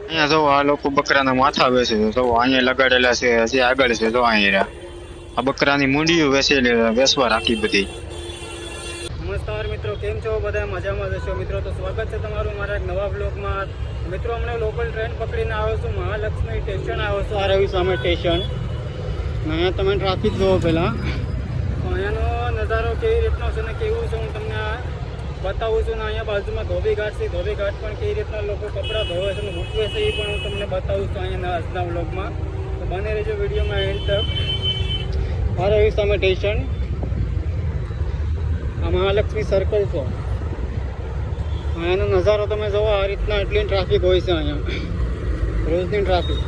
અહીંયા જો આ લોકો બકરાના માથા વેચે છે, જો અહીંયા લગાડેલા છે, હજી આગળ છે, જો અહીંયા આ બકરાની મૂંડીઓ વેચવા રાખી બધી. નમસ્કાર મિત્રો, કેમ છો બધા? મજામાં જશો મિત્રો. તો સ્વાગત છે તમારું મારા એક નવા બ્લોગમાં. મિત્રો, અમને લોકલ ટ્રેન પકડીને આવ્યો છું, મહાલક્ષ્મી સ્ટેશન આવ્યો છું, આ રહ્યું સામે સ્ટેશન. અહીંયા તમે ટ્રાફિક જુઓ પહેલાં, તો અહીંયાનો નજારો કેવી રીતનો છે ને કેવું છે હું તમને બતાવું છું. ને અહીંયા બાજુમાં ધોબી ઘાટ છે, ધોબી ઘાટ પણ કેવી રીતના લોકો કપડાં ધોવે છે અને મૂકવે છે એ પણ હું તમને બતાવું છું અહીંયા આજના બ્લોગમાં. તો બને રહેજો વિડીયોમાં એન્ડ તક. આ રહ્યું સામે સ્ટેશન, આ મહાલક્ષ્મી સર્કલ છે. અહીંયાનો નજારો તમે જુઓ, આ રીતના એટલી ટ્રાફિક હોય છે અહીંયા, રોજની ટ્રાફિક.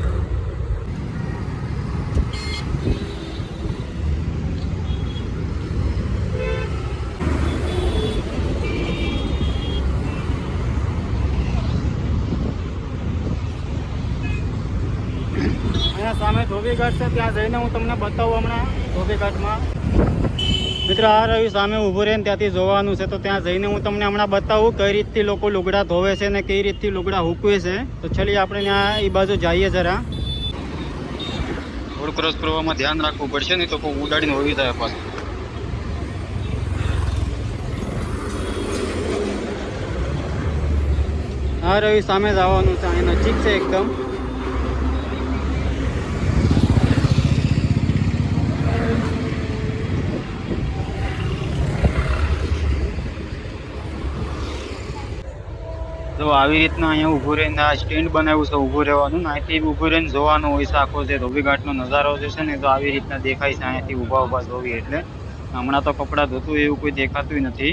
અહીંયા સામે ધોબી ઘાટ છે, ત્યાં જઈને હું તમને બતાવું હમણાં ધોબી ઘાટમાં. મિત્ર, આ રહ્યું સામે ઊભું રહે ને ત્યાંથી જોવાનું છે, તો ત્યાં જઈને હું તમને હમણાં બતાવું કઈ રીતથી લોકો લુગડા ધોવે છે ને કઈ રીતથી લુગડા હૂકવે છે. તો ચલીએ આપણે ત્યાં એ બાજુ જઈએ જરા. રોડ ક્રોસ કરવામાં ધ્યાન રાખવું પડશે, નહીં તો કોઈ ઉડાડીને હોવી જાય પાછું. આ રહ્યું સામે જવાનું છે, અહીં નજીક છે એકદમ. જો આવી રીતના અહીંયા ઊભું રહીને આ સ્ટેન્ડ બનાવ્યું છે ઊભું રહેવાનું, અહીંથી ઊભું રહીને જોવાનું હોય છે આખો જે ધોબી ઘાટનો નજારો જે છે ને, તો આવી રીતના દેખાય છે અહીંયાથી ઊભા જોવી. એટલે હમણાં તો કપડાં ધોતું એવું કોઈ દેખાતું નથી.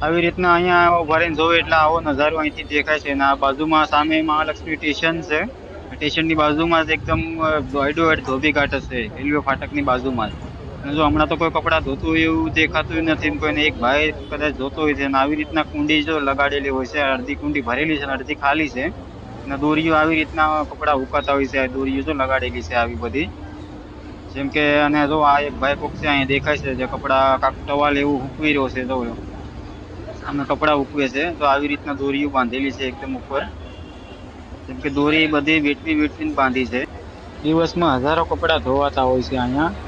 આવી રીતના અહીંયા ઊભા રહીને જોવે એટલે આવો નજારો અહીંથી દેખાય છે. અને આ બાજુમાં સામે મહાલક્ષ્મી સ્ટેશન છે, સ્ટેશનની બાજુમાં જ એકદમ એડોએડ ધોબી ઘાટ છે, રેલવે ફાટકની બાજુમાં જ. અને જો હમણાં તો કોઈ કપડાં ધોતું હોય એવું દેખાતું નથી. કોઈને એક ભાઈ કદાચ ધોતો હોય છે. અને આવી રીતના કુંડી જો લગાડેલી હોય છે, અડધી કુંડી ભરેલી છે અને અડધી ખાલી છે. અને દોરીઓ આવી રીતના કપડાં હુકાતા હોય છે, દોરીઓ જો લગાડેલી છે આવી બધી. જેમ કે અને જો આ એક ભાઈ કોક છે અહીંયા દેખાય છે, જે કપડાં કાંક ટવાલ એવું હૂકવી રહ્યો છે. જો આમે કપડાં હૂકવે છે, તો આવી રીતના દોરીઓ બાંધેલી છે એકદમ ઉપર. જેમ કે દોરી બધી વેટવીને બાંધી છે. દિવસમાં હજારો કપડાં ધોવાતા હોય છે અહીંયા,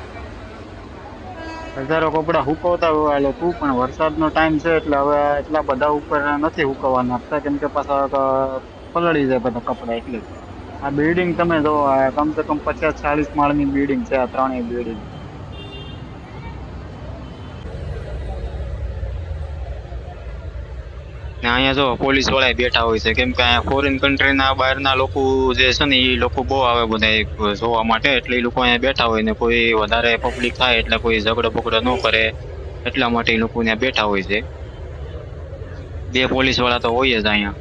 હજારો કપડાં હુકવતા હોય આ લોકો. પણ વરસાદનો ટાઈમ છે એટલે હવે એટલા બધા ઉપર નથી હુકવવા નાખતા, કેમ કે પાછા પલળી જાય બધા કપડાં. એટલે આ બિલ્ડિંગ તમે જો, કમસે કમ 50-40 માળની બિલ્ડિંગ છે આ ત્રણેય બિલ્ડિંગ. ને અહીંયા જો પોલીસ વાળા બેઠા હોય છે, કેમ કે અહીંયા ફોરેન કન્ટ્રીના બહારના લોકો જે છે ને એ લોકો બહુ આવે બધા જોવા માટે. એટલે એ લોકો અહીંયા બેઠા હોય ને કોઈ વધારે પબ્લિક થાય એટલે કોઈ ઝઘડો બગડો ન કરે, એટલા માટે એ લોકો ત્યાં બેઠા હોય છે. 2 પોલીસ વાળા તો હોય જ અહીંયા.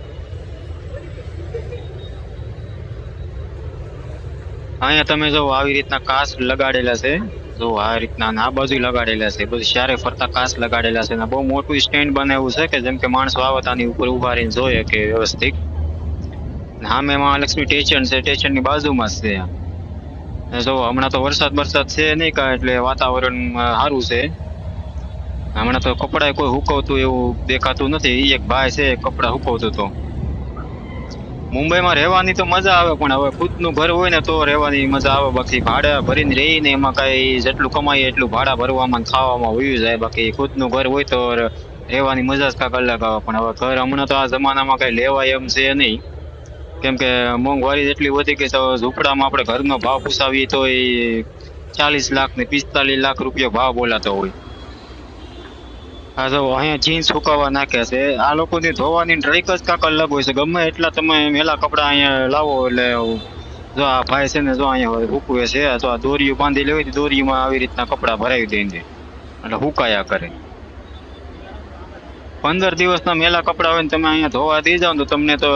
અહીંયા તમે જો આવી રીતના કાચ લગાડેલા છે, જો આ રીતના આ બાજુ લગાડેલા છે, બધી ચારે ફરતા કાચ લગાડેલા છે. બહુ મોટું સ્ટેન્ડ બનાવ્યું છે કે જેમ કે માણસો આવે આની ઉપર ઉભા રહીને જોઈએ કે વ્યવસ્થિત. સામે મહાલક્ષ્મી સ્ટેશન છે, સ્ટેશનની બાજુમાં જ છે. જો હમણાં તો વરસાદ છે નહીં કાંઈ, એટલે વાતાવરણ સારું છે. હમણાં તો કપડાં કોઈ હુકવતું એવું દેખાતું નથી. એક ભાઈ છે કપડાં હુકવતો હતો. મુંબઈમાં રહેવાની તો મજા આવે, પણ હવે ખુદનું ઘર હોય ને તો રહેવાની મજા આવે. બાકી ભાડા ભરીને રહીને એમાં કઈ જેટલું કમાઈએ એટલું ભાડા ભરવામાં ખાવામાં વયું જાય. બાકી ખુદનું ઘર હોય તો રહેવાની મજા જ કાંઈક અલગ આવે. પણ હવે ઘર હમણાં તો આ જમાનામાં કઈ લેવાય એમ છે નહીં, કેમ કે મોંઘવારી એટલી વધી ગઈ તો ઝૂંપડામાં આપણે ઘરનો ભાવ પૂછાવીએ તો એ 40 લાખ ને 45 લાખ રૂપિયા ભાવ બોલાતો હોય. હા, જો અહીંયા જીન્સ સુકાવા નાખ્યા છે. આ લોકોની ધોવાની ટ્રીક જ કાંક અલગ હોય છે. ગમે એટલા તમે મેલા કપડા અહીંયા લાવો એટલે જો આ ભાઈ છે ને, જો અહીંયા હુકવે છે, તો આ દોરીઓ બાંધી લેવી, દોરીમાં આવી રીતના કપડા ભરાવી દે એટલે હુકાયા કરે. 15 દિવસના મેલા કપડા હોય ને તમે અહીંયા ધોવા દઈ જાવ તો તમને તો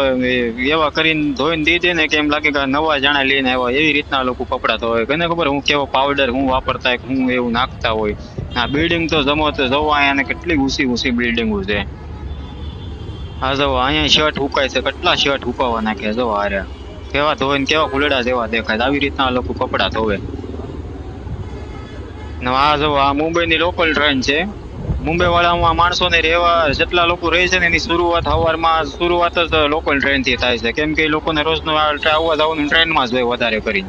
એવા કરીને ધોઈને દઈ દે ને કે એમ લાગે કે નવા જાણા લઈને આવ્યા, એવી રીતના લોકો કપડા ધોવે. કોને ખબર હું કેવો પાવડર હું વાપરતા હું એવું નાખતા હોય. આ બિલ્ડિંગ તો જમો તો જવો અહીંયા કેટલી ઊંચી બિલ્ડિંગો છે. હા, જો અહીંયા શર્ટ હુકાય છે, કેટલા શર્ટ હુકાવા નાખ્યા. જો હારે કેવા ધોવે ને કેવા ફૂલડા જેવા દેખાય. આવી રીતના લોકો કપડા ધોવે. આ જો આ મુંબઈની લોકલ ટ્રેન છે, મુંબઈ વાળામાં માણસોને રહેવા જેટલા લોકો રહે છે ને એની શરૂઆત જ લોકલ ટ્રેન થી થાય છે, કેમ કે એ લોકોને રોજનું આવવા જવાનું ટ્રેનમાં જ હોય વધારે કરી.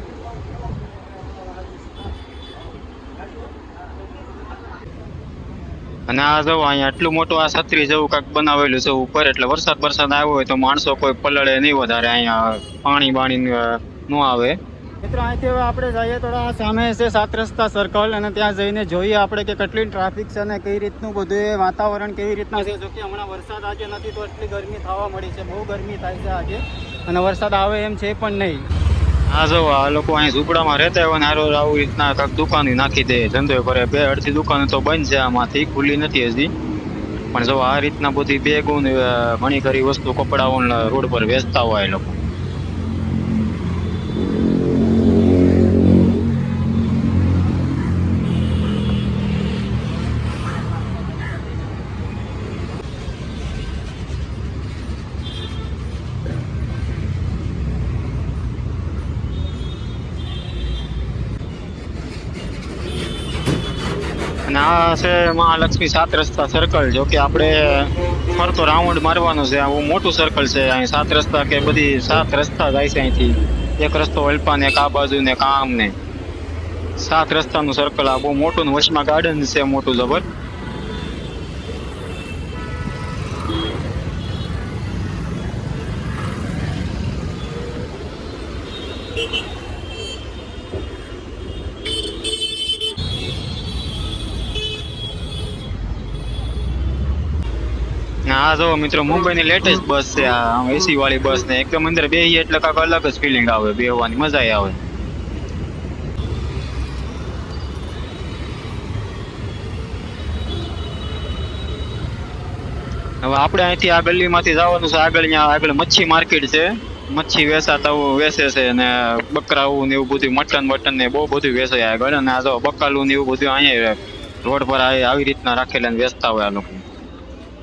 અને આ જો અહીંયા એટલું મોટું આ છત્રી જેવું કાંઈક બનાવેલું છે ઉપર, એટલે વરસાદ આવ્યો હોય તો માણસો કોઈ પલળે નહીં વધારે, અહીંયા પાણી બાણી ન આવે. મિત્રો અહીંથી હવે આપણે જઈએ થોડા સામે છે 7 રસ્તા સર્કલ, અને ત્યાં જઈને જોઈએ આપણે કે કેટલી ટ્રાફિક છે અને કઈ રીતનું બધું એ વાતાવરણ કેવી રીતના છે. જો કે હમણાં વરસાદ આજે નથી તો એટલી ગરમી થવા મળી છે, બહુ ગરમી થાય છે આજે, અને વરસાદ આવે એમ છે પણ નહીં. હા જો આ લોકો અહીં ઝૂંપડામાં રહેતા હોય ને આવી રીતના કાંઈક દુકાન નાખી દે, ધંધો કરે. અડધી દુકાન તો બંધ છે, આમાંથી ખુલ્લી નથી હજી, પણ જો આ રીતના બધી બેગો ઘણી ખરી વસ્તુ કપડાઓ રોડ પર વેચતા હોય એ લોકો. અને આ છે મહાલક્ષ્મી 7 રસ્તા સર્કલ. જો કે આપણે ફરતો રાઉન્ડ મારવાનો છે, આ બહુ મોટું સર્કલ છે. અહીં 7 રસ્તા કે બધી 7 રસ્તા જાય છે અહીંથી. એક રસ્તો અલ્પા ને એક આ બાજુ ને કામ ને 7 રસ્તાનું સર્કલ આ બહુ મોટું, ને વચમાં ગાર્ડન છે મોટું જબર. આ જો મિત્રો મુંબઈની લેટેસ્ટ બસ છે આ, એસી વાળી બસ ને એકદમ અંદર બેહીએ એટલે કાંઈક અલગ જ ફિલિંગ આવે, બેહવાની મજા આવે. હવે આપણે અહીંથી આ ગલીમાંથી જવાનું છે આગળ મચ્છી માર્કેટ છે, મચ્છી વેચે છે, અને બકરાવું ને એવું બધું, મટન ને બહુ બધું વેચે આગળ. અને આ જો બકાલું ને એવું બધું અહીંયા રોડ પર આવી રીતના રાખેલા ને વેચતા હોય આ લોકો.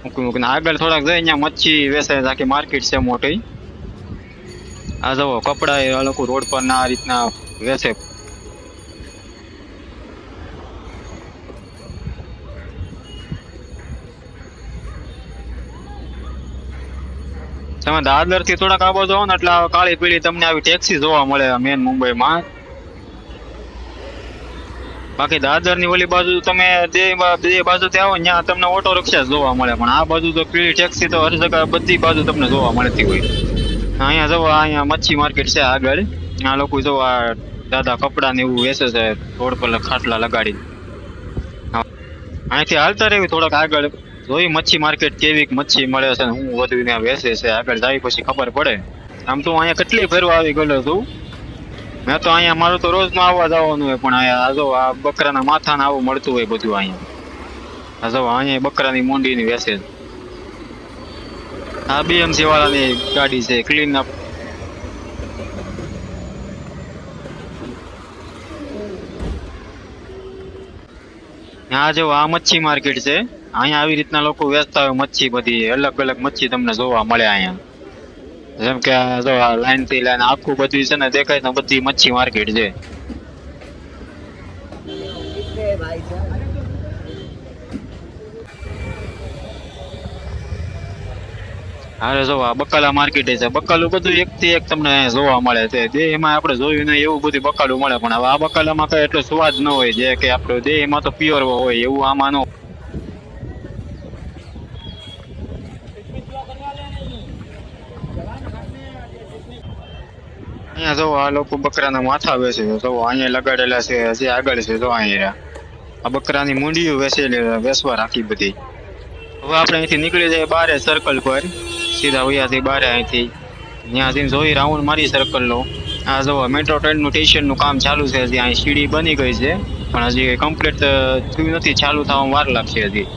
મૂકીને આગળ થોડાક જાય અહીંયા મચ્છી વેચાય, આખી માર્કેટ છે મોટી. આ જુઓ કપડા આ લોકો રોડ પર ના આ રીતના વેચે. તમે દાદર થી થોડાક આ બાજુ આવો ને એટલે કાળી પીળી તમને આવી ટેક્સી જોવા મળે મેન મુંબઈમાં. બાકી દાદર ની ઓલી બાજુ તમે બે બાજુ થી આવો ત્યાં તમને ઓટો રિક્ષા જોવા મળે, પણ આ બાજુ તો પીળી ટેક્સી તો હર જગ્યા બધી બાજુ તમને જોવા મળતી હોય. અહીંયા જો અહીંયા મચ્છી માર્કેટ છે આગળ, આ લોકો જો આ દાદા કપડા ને એવું વેચે છે રોડ પર ખાટલા લગાડી. અહીંથી હાલતા રહેવી થોડાક આગળ, જોઈ મચ્છી માર્કેટ કેવી મચ્છી મળે છે ને હું બધું ત્યાં વેચે છે. આગળ જાય પછી ખબર પડે. આમ તો અહીંયા કેટલી ફેરવા આવી ગયેલો છું મેં તો. અહીંયા મારું તો રોજ નું આવવા જવાનું હોય, પણ અહીંયા જો આ બકરાના માથા ને આવું મળતું હોય બધું અહીંયા. જો અહીંયા બકરાની મોંડી ની વેચે. આ બીએમસી વાળાની ગાડી છે ક્લીન અપ. આ જો આ મચ્છી માર્કેટ છે, અહીંયા આવી રીતના લોકો વેચતા હોય મચ્છી, બધી અલગ અલગ મચ્છી તમને જોવા મળે અહીંયા. જેમ કે જો આ લાઈન થી લાઈન આખું બધું છે ને દેખાય ને બધી મચ્છી માર્કેટ છે. અરે જો આ બકાલા માર્કેટ છે, બકાલું બધું એક થી એક તમને જોવા મળે છે. દેહમાં આપણે જોયું ને એવું બધું બકાલું મળે, પણ હવે આ બકાલામાં કઈ એટલો સ્વાદ ન હોય જે કે આપણે દેહમાં તો પ્યોર હોય એવું આમાં ન. અહીંયા જો આ લોકો બકરાના માથા વેચે છે, જો અહીંયા લગાડેલા છે, હજી આગળ છે જો અહીંયા આ બકરાની મૂંડીઓ વેચવા રાખી બધી. હવે આપણે અહીંથી નીકળી જઈએ બારે સર્કલ પર, સીધા વૈયાથી બારે અહીંથી ત્યાં જઈને જોઈ રાઉન્ડ મારી સર્કલ નો. આ જો મેટ્રો ટ્રેન નું સ્ટેશન નું કામ ચાલુ છે, હજી અહીં સીડી બની ગઈ છે પણ હજી કમ્પ્લીટ થયું નથી, ચાલુ થવામાં વાર લાગશે હજી.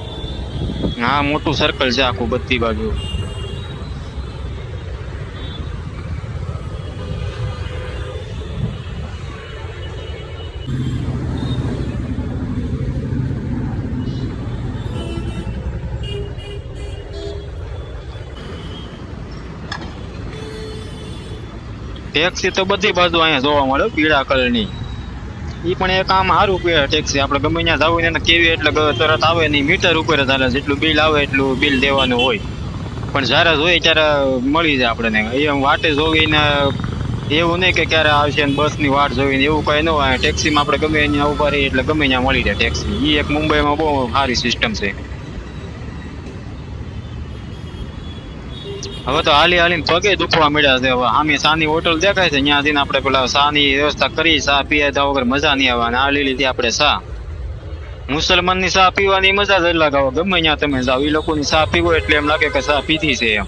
હા મોટું સર્કલ છે આખું બધી બાજુ. ટેક્સી તો બધી બાજુ અહીંયા જોવા મળે પીળા કલરની. એ પણ એક આમ સારું કે ટેક્સી આપણે ગમે ત્યાં જવું ને કેવી એટલે તરત આવે નહીં, મીટર ઉપર જ હાલે, જેટલું બિલ આવે એટલું બિલ દેવાનું હોય. પણ જ્યારે જોઈએ ત્યારે મળી જાય આપણને. એ વાટે જોઈને એવું નહીં કે ક્યારે આવશે ને બસની વાટ જોઈને એવું કઈ ન હોય. ટેક્સીમાં આપણે ગમે ત્યાં ઉભા રહીએ એટલે ગમે ત્યાં મળી જાય ટેક્સી. એ એક મુંબઈમાં બહુ સારી સિસ્ટમ છે. હવે તો હાલીને પગે દુખવા મળ્યા છે. હવે આમી સાની હોટલ દેખાય છે, ત્યાં જઈને આપણે પેલા સાની વ્યવસ્થા કરી, સા પીયા વગર મજા નહીં આવે. આ લીધી આપણે સા, મુસલમાનની સા પીવાની મજા જ અલગ આવે. ગમે ત્યાં તમે જાઓ એ લોકોની સા પીવો એટલે એમ લાગે કે સા પીધી છે એમ.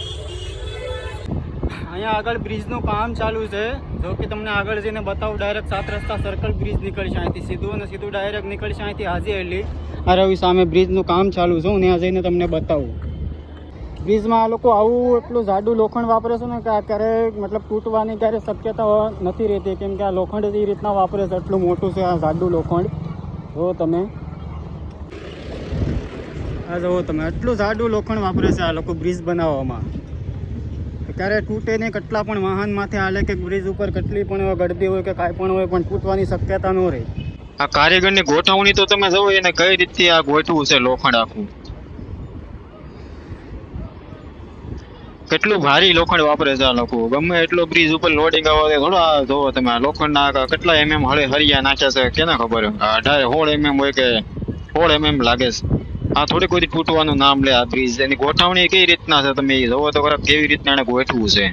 અહીંયા આગળ બ્રિજનું કામ ચાલુ છે. જો કે તમને આગળ જઈને બતાવું, ડાયરેક્ટ 7 રસ્તા સર્કલ બ્રિજ નીકળશે અહીંથી સીધું, અને સીધું ડાયરેક્ટ નીકળશે અહીંથી હાજી અલી. આ રવિ સામે બ્રિજનું કામ ચાલુ છે, હું ત્યાં જઈને તમને બતાવું. બ્રિજમાં આ લોકો આવું એટલું જાડું લોખંડ વાપરે છે ને કે અત્યારે મતલબ તૂટવાની ક્યારે શક્યતા નથી રહેતી, કેમ કે આ લોખંડ એ રીતના વાપરે છે. એટલું મોટું છે આ જાડું લોખંડ. જો તમે આ જુઓ તમે, એટલું જાડું લોખંડ વાપરે છે આ લોકો બ્રિજ બનાવવામાં. ક્યારે તૂટે નહીં, કેટલા પણ વાહન માથે હાલે કે બ્રિજ ઉપર કેટલી પણ ગળદી હોય કે કાંઈ પણ હોય, પણ તૂટવાની શક્યતા ન રહે. આ કારીગરની ગોઠવણી તો તમે જોવો એને કઈ રીતે આ ગોઠવું છે લોખંડ આખું. કેટલું ભારી લોખંડ વાપરે છે આ લોકો. ગમે એટલો બ્રિજ ઉપર લોડિંગ આવે થોડો. આ જોવો તમે, આ લોખંડના કેટલા હળિયા નાખ્યા છે કેને ખબર. 16 હોય કે 16 લાગે છે. આ થોડી કોઈ તૂટવાનું નામ લે આ બ્રિજ. એની ગોઠવણી કઈ રીતના છે તમે જોવો તો ખરા, કેવી રીતના એને ગોઠવું છે.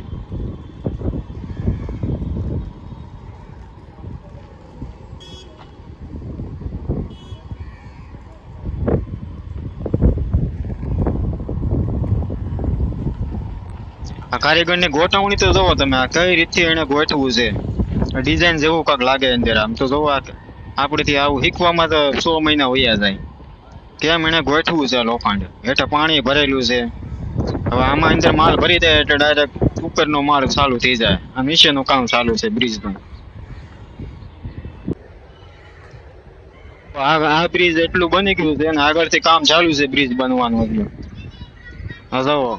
આ કારીગરની ગોઠવણી તો જોવો તમે, આ કઈ રીતે એને ગોઠવું છે. ડિઝાઇન જેવું કાંક લાગે અંદર. આમ તો જોવો આપણેથી આવું શીખવામાં તો 100 મહિના વયા જાય. કેમ એને ગોઠવું છે લોખંડ. હેઠે પાણી ભરેલું છે. હવે આમાં અંદર માલ ભરી દે એટલે ડાયરેક્ટ ઉપરનો માલ ચાલુ થઈ જાય. આ નીચેનું કામ ચાલુ છે બ્રિજનું. આ બ્રિજ એટલું બની ગયું છે અને આગળથી કામ ચાલુ છે બ્રિજ બનવાનું એટલું. હા જુઓ,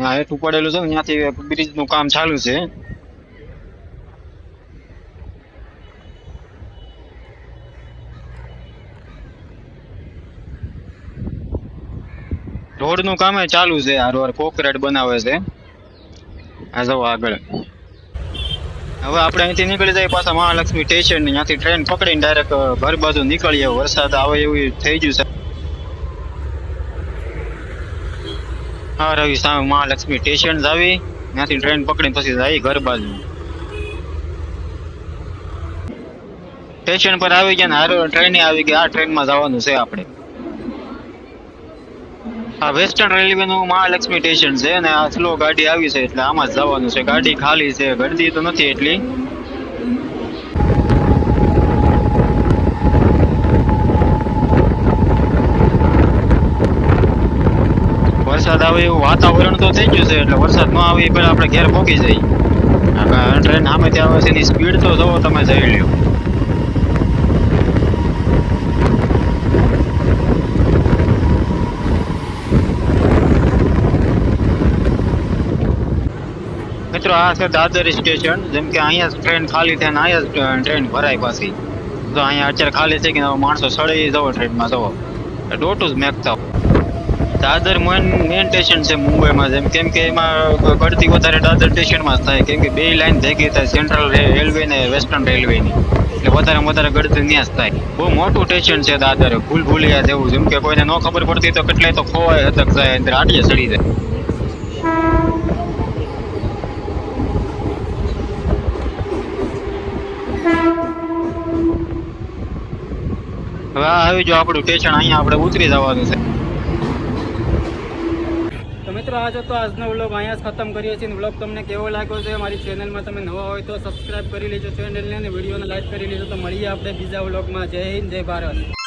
આ હેઠું પડેલું છે ને ત્યાંથી બ્રિજનું કામ ચાલુ છે. રોડનું કામ ચાલુ છે. આ રોડ કોન્ક્રીટ બનાવે છે. આ જુઓ આગળ. હવે આપણે અહીંથી નીકળી જાય પાછા મહાલક્ષ્મી સ્ટેશન. ત્યાંથી ટ્રેન પકડીને ડાયરેક્ટ ઘર બાજુ નીકળીએ. વરસાદ આવે એવું થઈ ગયું છે. હા રવિ સામે મહાલક્ષ્મી સ્ટેશન આવી, ત્યાંથી ટ્રેન પકડીને પછી જાય ઘર બાજુ. સ્ટેશન પર આવી ગયા ને ટ્રેન આવી ગઈ. આ ટ્રેનમાં જવાનું છે આપણે. આ વેસ્ટર્ન રેલવે નું મહાલક્ષ્મી સ્ટેશન છે અને આ સ્લો ગાડી આવી છે એટલે આમાં જ જવાનું છે. ગાડી ખાલી છે, ગળદી તો નથી એટલી. વરસાદ આવે એવું વાતાવરણ તો થઈ ગયું છે એટલે વરસાદ ન આવે એ પહેલા આપણે ઘેર પહોંચી જઈએ. ટ્રેન સામે ત્યાં આવે છે એની સ્પીડ તો જોવો તમે, જઈ લ્યો. મિત્રો આ છે દાદર સ્ટેશન. જેમ કે અહીંયા ટ્રેન ખાલી થાય ને અહીંયા ટ્રેન ભરાય પાછી. તો અહીંયા અત્યારે ખાલી થઈ ગઈ, માણસો સળઈ જવો ટ્રેનમાં જવો ડોટું જ મેકતા. દાદર મેન સ્ટેશન છે મુંબઈમાં. જેમ કેમ કે એમાં ગળતી વધારે દાદર સ્ટેશનમાં જ થાય, કેમ કે 2 લાઈન ભેગી થાય, સેન્ટ્રલ રેલવે ને વેસ્ટર્ન રેલવેની. એટલે વધારે ગળતી ત્યાં જ થાય. બહુ મોટું સ્ટેશન છે દાદર, ભૂલભુલિયા જેવું. જેમ કે કોઈને ન ખબર પડતી તો કેટલાય તો ખોવાય હતક જાય, અંદર આડીએ ચડી જાય. હવે આ આવી જો આપણું સ્ટેશન. અહીંયા આપણે ઉતરી જવાનું છે. તો મિત્રો આ હતો આજનો વ્લોગ. અહીંયા જ ખતમ કરીએ છીએ. વ્લોગ તમને કેવો લાગ્યો છે, મારી ચેનલમાં તમે નવા હોય તો સબસ્ક્રાઈબ કરી લેજો ચેનલને અને વિડીયોને લાઈક કરી લેજો. તો મળીએ આપણે બીજા વ્લોગમાં. જય હિન્દ, જય ભારત.